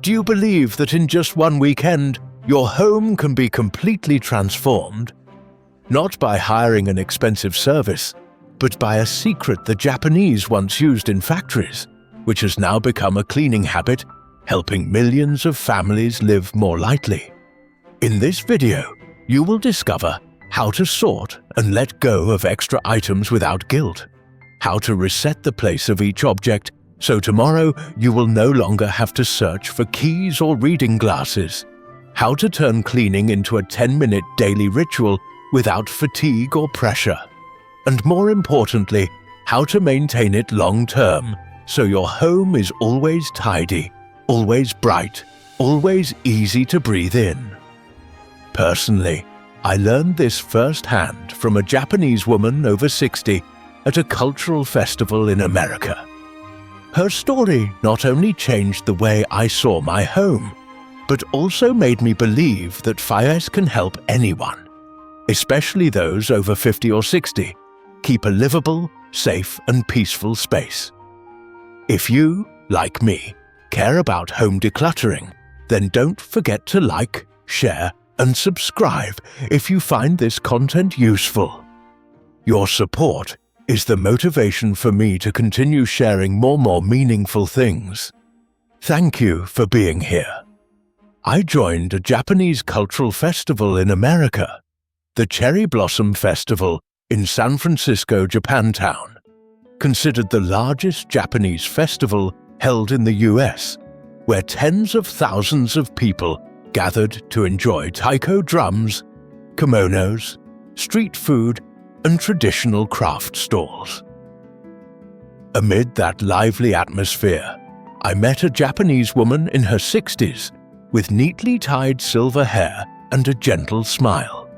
Do you believe that in just one weekend, your home can be completely transformed? Not by hiring an expensive service, but by a secret the Japanese once used in factories, which has now become a cleaning habit, helping millions of families live more lightly. In this video, you will discover how to sort and let go of extra items without guilt, how to reset the place of each object so tomorrow you will no longer have to search for keys or reading glasses, how to turn cleaning into a 10-minute daily ritual without fatigue or pressure, and more importantly, how to maintain it long-term so your home is always tidy, always bright, always easy to breathe in. Personally, I learned this firsthand from a Japanese woman over 60 at a cultural festival in America. Her story not only changed the way I saw my home, but also made me believe that 5S can help anyone, especially those over 50 or 60, keep a livable, safe and peaceful space. If you, like me, care about home decluttering, then don't forget to like, share and subscribe if you find this content useful. Your support is the motivation for me to continue sharing more meaningful things. Thank you for being here. I joined a Japanese cultural festival in America, the Cherry Blossom Festival in San Francisco, Japantown, considered the largest Japanese festival held in the US, where tens of thousands of people gathered to enjoy taiko drums, kimonos, street food, and traditional craft stalls. Amid that lively atmosphere, I met a Japanese woman in her 60s with neatly tied silver hair and a gentle smile.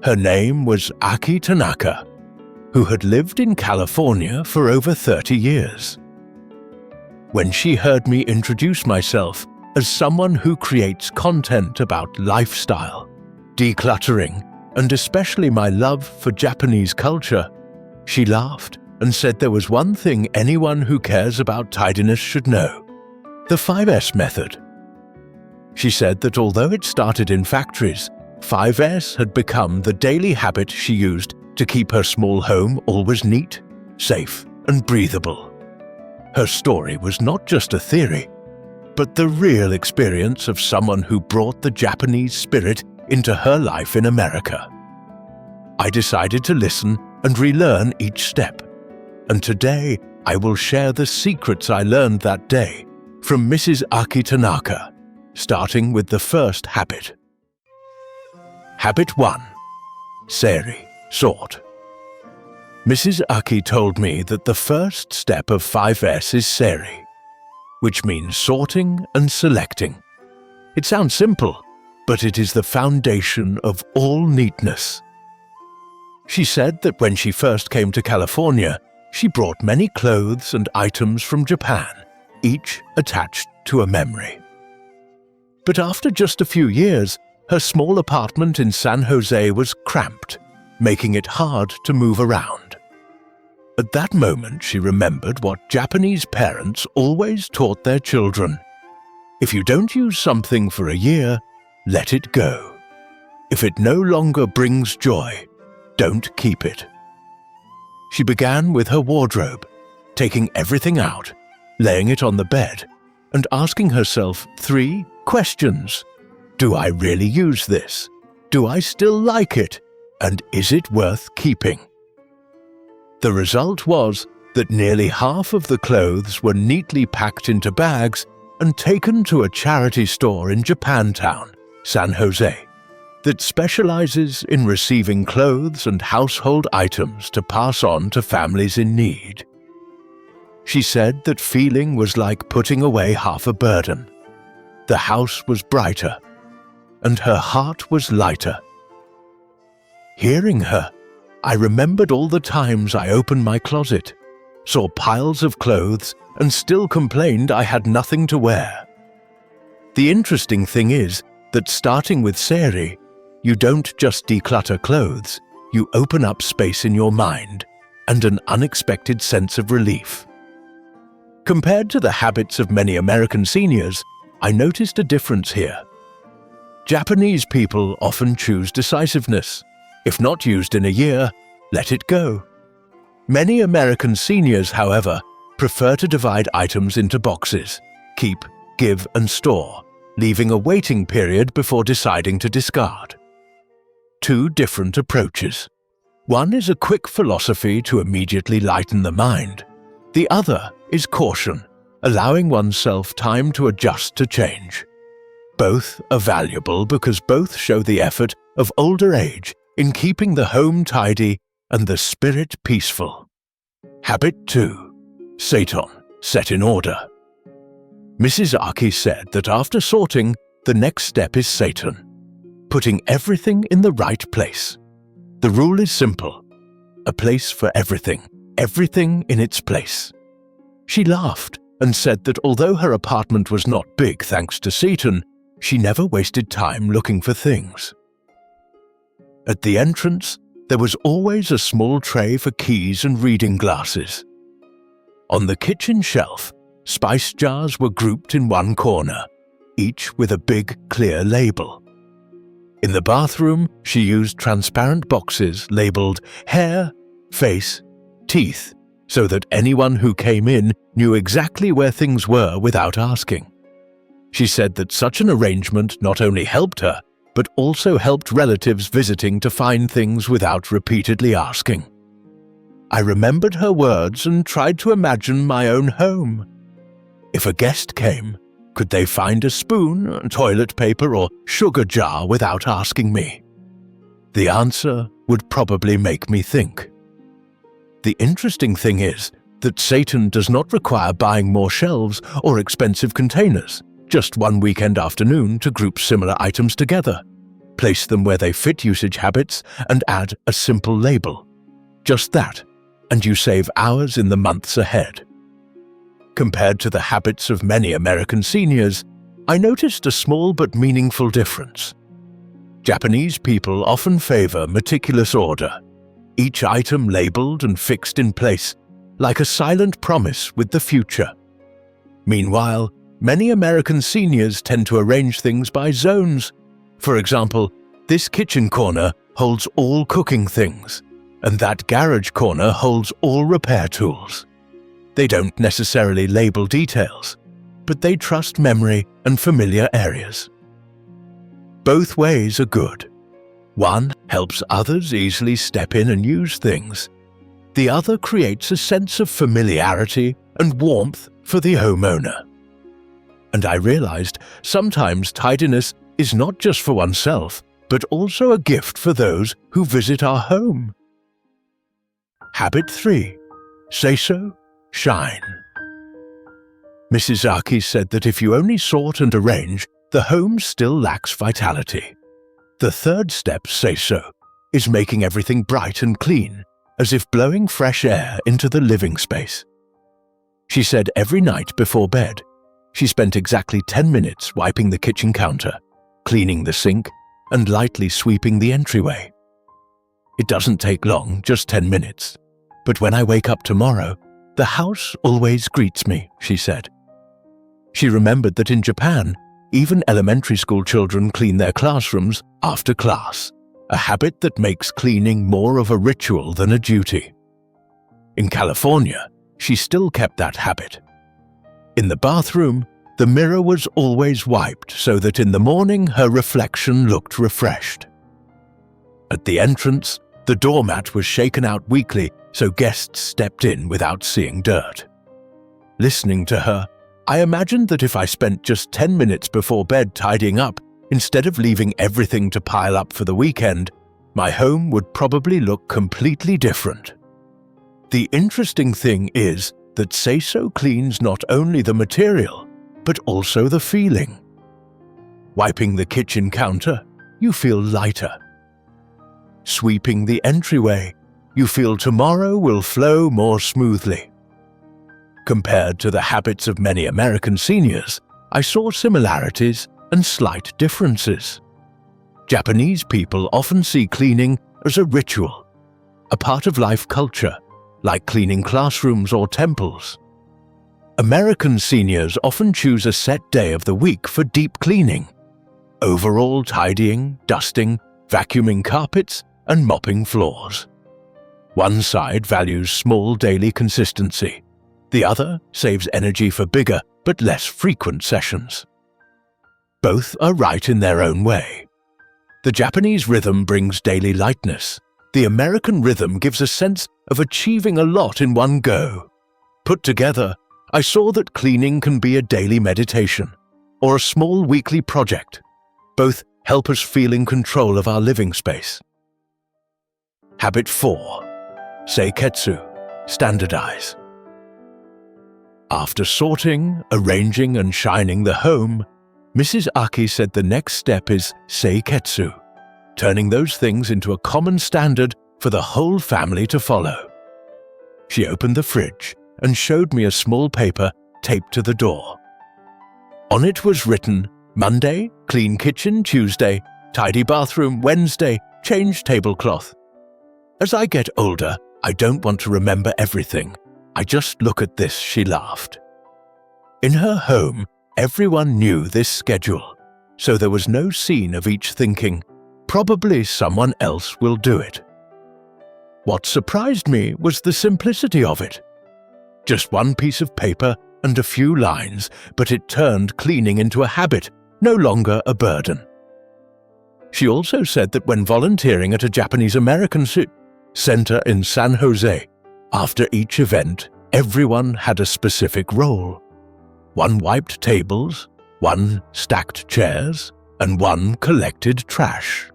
Her name was Aki Tanaka, who had lived in California for over 30 years. When she heard me introduce myself as someone who creates content about lifestyle, decluttering, and especially my love for Japanese culture, she laughed and said there was one thing anyone who cares about tidiness should know: the 5S method. She said that although it started in factories, 5S had become the daily habit she used to keep her small home always neat, safe, and breathable. Her story was not just a theory, but the real experience of someone who brought the Japanese spirit into her life in America. I decided to listen and relearn each step, and today I will share the secrets I learned that day from Mrs. Aki Tanaka, starting with the first habit. Habit 1. Seiri, sort. Mrs. Aki told me that the first step of 5S is Seiri, which means sorting and selecting. It sounds simple, but it is the foundation of all neatness. She said that when she first came to California, she brought many clothes and items from Japan, each attached to a memory. But after just a few years, her small apartment in San Jose was cramped, making it hard to move around. At that moment, she remembered what Japanese parents always taught their children: if you don't use something for a year, let it go. If it no longer brings joy, don't keep it. She began with her wardrobe, taking everything out, laying it on the bed, and asking herself 3 questions. Do I really use this? Do I still like it? And is it worth keeping? The result was that nearly half of the clothes were neatly packed into bags and taken to a charity store in Japantown, San Jose, that specializes in receiving clothes and household items to pass on to families in need. She said that feeling was like putting away half a burden. The house was brighter, and her heart was lighter. Hearing her, I remembered all the times I opened my closet, saw piles of clothes, and still complained I had nothing to wear. The interesting thing is that starting with Seiri, you don't just declutter clothes, you open up space in your mind and an unexpected sense of relief. Compared to the habits of many American seniors, I noticed a difference here. Japanese people often choose decisiveness. If not used in a year, let it go. Many American seniors, however, prefer to divide items into boxes, keep, give, and store, leaving a waiting period before deciding to discard. Two different approaches. One is a quick philosophy to immediately lighten the mind. The other is caution, allowing oneself time to adjust to change. Both are valuable because both show the effort of older age in keeping the home tidy and the spirit peaceful. Habit 2. Seiton, set in order. Mrs. Aki said that after sorting, the next step is Seiton, putting everything in the right place. The rule is simple: a place for everything, everything in its place. She laughed and said that although her apartment was not big thanks to Seiton, she never wasted time looking for things. At the entrance, there was always a small tray for keys and reading glasses. On the kitchen shelf, spice jars were grouped in one corner, each with a big, clear label. In the bathroom, she used transparent boxes labeled hair, face, teeth, so that anyone who came in knew exactly where things were without asking. She said that such an arrangement not only helped her, but also helped relatives visiting to find things without repeatedly asking. I remembered her words and tried to imagine my own home. If a guest came, could they find a spoon, toilet paper, or sugar jar without asking me? The answer would probably make me think. The interesting thing is that Seiton does not require buying more shelves or expensive containers, just one weekend afternoon to group similar items together, place them where they fit usage habits, and add a simple label. Just that, and you save hours in the months ahead. Compared to the habits of many American seniors, I noticed a small but meaningful difference. Japanese people often favor meticulous order, each item labeled and fixed in place, like a silent promise with the future. Meanwhile, many American seniors tend to arrange things by zones. For example, this kitchen corner holds all cooking things, and that garage corner holds all repair tools. They don't necessarily label details, but they trust memory and familiar areas. Both ways are good. One helps others easily step in and use things. The other creates a sense of familiarity and warmth for the homeowner. And I realized sometimes tidiness is not just for oneself, but also a gift for those who visit our home. Habit 3. Seiso, shine. Mrs. Aki said that if you only sort and arrange, the home still lacks vitality. The third step, Seiso, is making everything bright and clean, as if blowing fresh air into the living space. She said every night before bed, she spent exactly 10 minutes wiping the kitchen counter, cleaning the sink, and lightly sweeping the entryway. It doesn't take long, just 10 minutes. But when I wake up tomorrow, the house always greets me, she said. She remembered that in Japan, even elementary school children clean their classrooms after class, a habit that makes cleaning more of a ritual than a duty. In California, she still kept that habit. In the bathroom, the mirror was always wiped so that in the morning her reflection looked refreshed. At the entrance, the doormat was shaken out weekly so guests stepped in without seeing dirt. Listening to her, I imagined that if I spent just 10 minutes before bed tidying up, instead of leaving everything to pile up for the weekend, my home would probably look completely different. The interesting thing is that Seiso cleans not only the material, but also the feeling. Wiping the kitchen counter, you feel lighter. Sweeping the entryway, you feel tomorrow will flow more smoothly. Compared to the habits of many American seniors, I saw similarities and slight differences. Japanese people often see cleaning as a ritual, a part of life culture, like cleaning classrooms or temples. American seniors often choose a set day of the week for deep cleaning. Overall tidying, dusting, vacuuming carpets, and mopping floors. One side values small daily consistency. The other saves energy for bigger but less frequent sessions. Both are right in their own way. The Japanese rhythm brings daily lightness. The American rhythm gives a sense of achieving a lot in one go. Put together, I saw that cleaning can be a daily meditation or a small weekly project. Both help us feel in control of our living space. Habit 4. Seiketsu, standardize. After sorting, arranging and shining the home, Mrs. Aki said the next step is Seiketsu, turning those things into a common standard for the whole family to follow. She opened the fridge and showed me a small paper taped to the door. On it was written, Monday, clean kitchen; Tuesday, tidy bathroom; Wednesday, change tablecloth. As I get older, I don't want to remember everything. I just look at this, she laughed. In her home, everyone knew this schedule, so there was no scene of each thinking, probably someone else will do it. What surprised me was the simplicity of it. Just one piece of paper and a few lines, but it turned cleaning into a habit, no longer a burden. She also said that when volunteering at a Japanese-American center in San Jose, after each event, everyone had a specific role. One wiped tables, one stacked chairs, and one collected trash.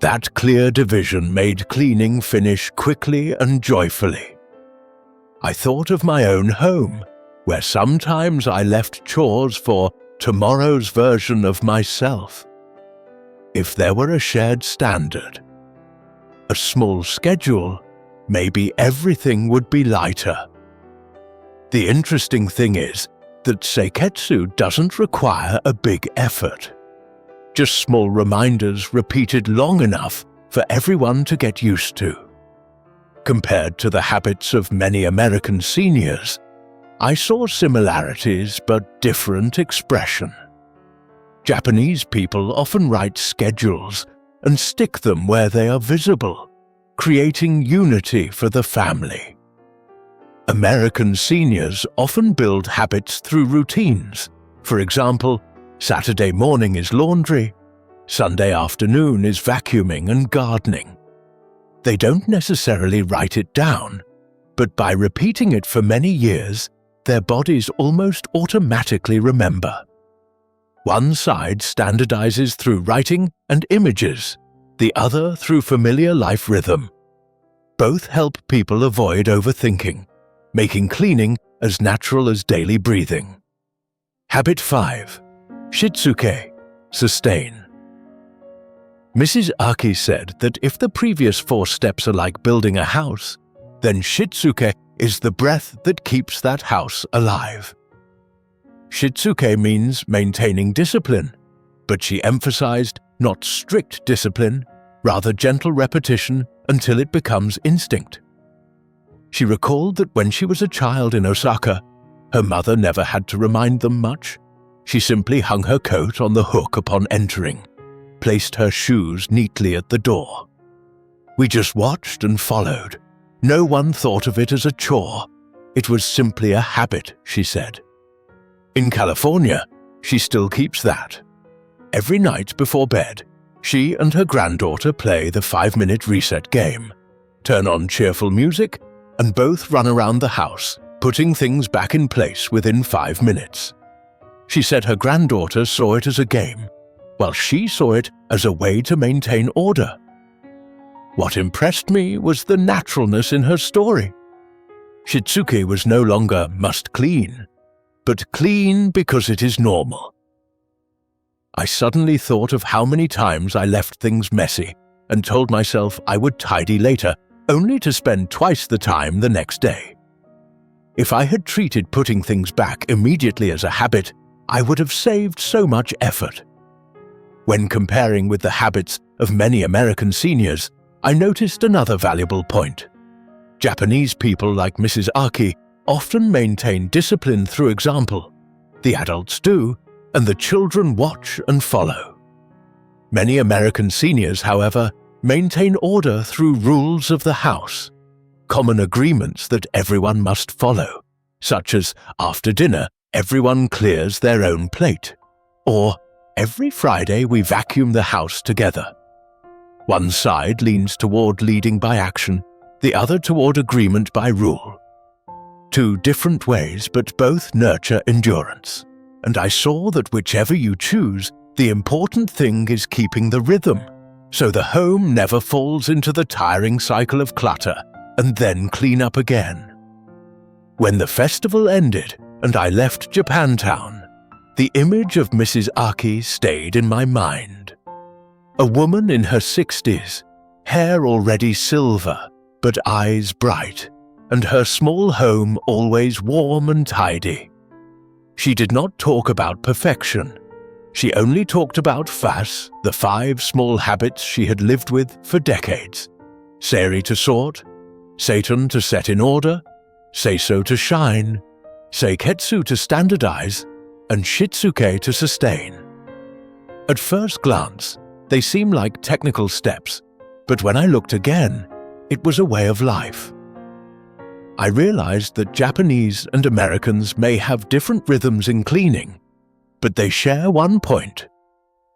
That clear division made cleaning finish quickly and joyfully. I thought of my own home, where sometimes I left chores for tomorrow's version of myself. If there were a shared standard, a small schedule, maybe everything would be lighter. The interesting thing is that Seiketsu doesn't require a big effort. Just small reminders repeated long enough for everyone to get used to. Compared to the habits of many American seniors, I saw similarities but different expression. Japanese people often write schedules and stick them where they are visible, creating unity for the family. American seniors often build habits through routines. For example, Saturday morning is laundry, Sunday afternoon is vacuuming and gardening. They don't necessarily write it down, but by repeating it for many years, their bodies almost automatically remember. One side standardizes through writing and images, the other through familiar life rhythm. Both help people avoid overthinking, making cleaning as natural as daily breathing. Habit 5. Shitsuke, sustain. Mrs. Aki said that if the previous 4 steps are like building a house, then Shitsuke is the breath that keeps that house alive. Shitsuke means maintaining discipline, but she emphasized not strict discipline, rather gentle repetition until it becomes instinct. She recalled that when she was a child in Osaka, her mother never had to remind them much. She simply hung her coat on the hook upon entering, placed her shoes neatly at the door. We just watched and followed. No one thought of it as a chore. It was simply a habit, she said. In California, she still keeps that. Every night before bed, she and her granddaughter play the 5-minute reset game, turn on cheerful music, and both run around the house, putting things back in place within 5 minutes. She said her granddaughter saw it as a game, while she saw it as a way to maintain order. What impressed me was the naturalness in her story. Shitsuke was no longer must clean, but clean because it is normal. I suddenly thought of how many times I left things messy and told myself I would tidy later, only to spend twice the time the next day. If I had treated putting things back immediately as a habit, I would have saved so much effort. When comparing with the habits of many American seniors, I noticed another valuable point. Japanese people like Mrs. Aki often maintain discipline through example. The adults do, and the children watch and follow. Many American seniors, however, maintain order through rules of the house, common agreements that everyone must follow, such as after dinner everyone clears their own plate, or every Friday we vacuum the house together. One side leans toward leading by action, the other toward agreement by rule. Two different ways, but both nurture endurance. And I saw that whichever you choose, the important thing is keeping the rhythm, so the home never falls into the tiring cycle of clutter and then clean up again. When the festival ended and I left Japantown, the image of Mrs. Aki stayed in my mind. A woman in her 60s, hair already silver, but eyes bright, and her small home always warm and tidy. She did not talk about perfection. She only talked about FAS, the 5 small habits she had lived with for decades. Seiri to sort, Seiton to set in order, Seiso to shine, Seiketsu to standardize, and Shitsuke to sustain. At first glance, they seem like technical steps, but when I looked again, it was a way of life. I realized that Japanese and Americans may have different rhythms in cleaning, but they share one point.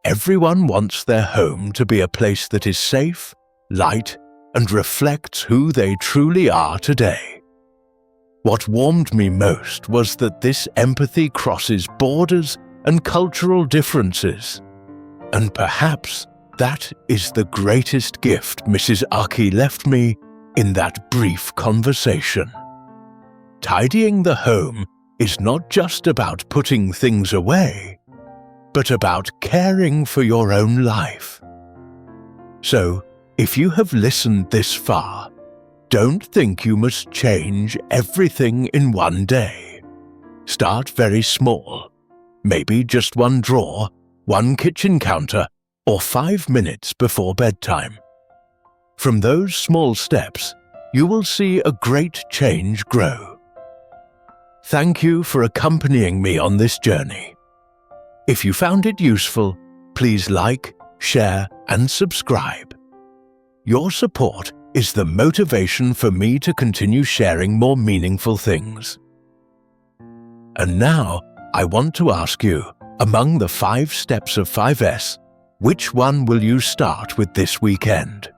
Everyone wants their home to be a place that is safe, light, and reflects who they truly are today. What warmed me most was that this empathy crosses borders and cultural differences. And perhaps that is the greatest gift Mrs. Aki left me in that brief conversation. Tidying the home is not just about putting things away, but about caring for your own life. So, if you have listened this far, don't think you must change everything in one day. Start very small, maybe just one drawer, one kitchen counter, or 5 minutes before bedtime. From those small steps, you will see a great change grow. Thank you for accompanying me on this journey. If you found it useful, please like, share, and subscribe. Your support is the motivation for me to continue sharing more meaningful things. And now, I want to ask you, among the 5 steps of 5S, which one will you start with this weekend?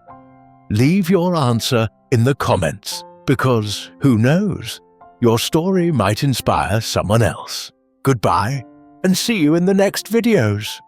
Leave your answer in the comments, because who knows, your story might inspire someone else. Goodbye, and see you in the next videos.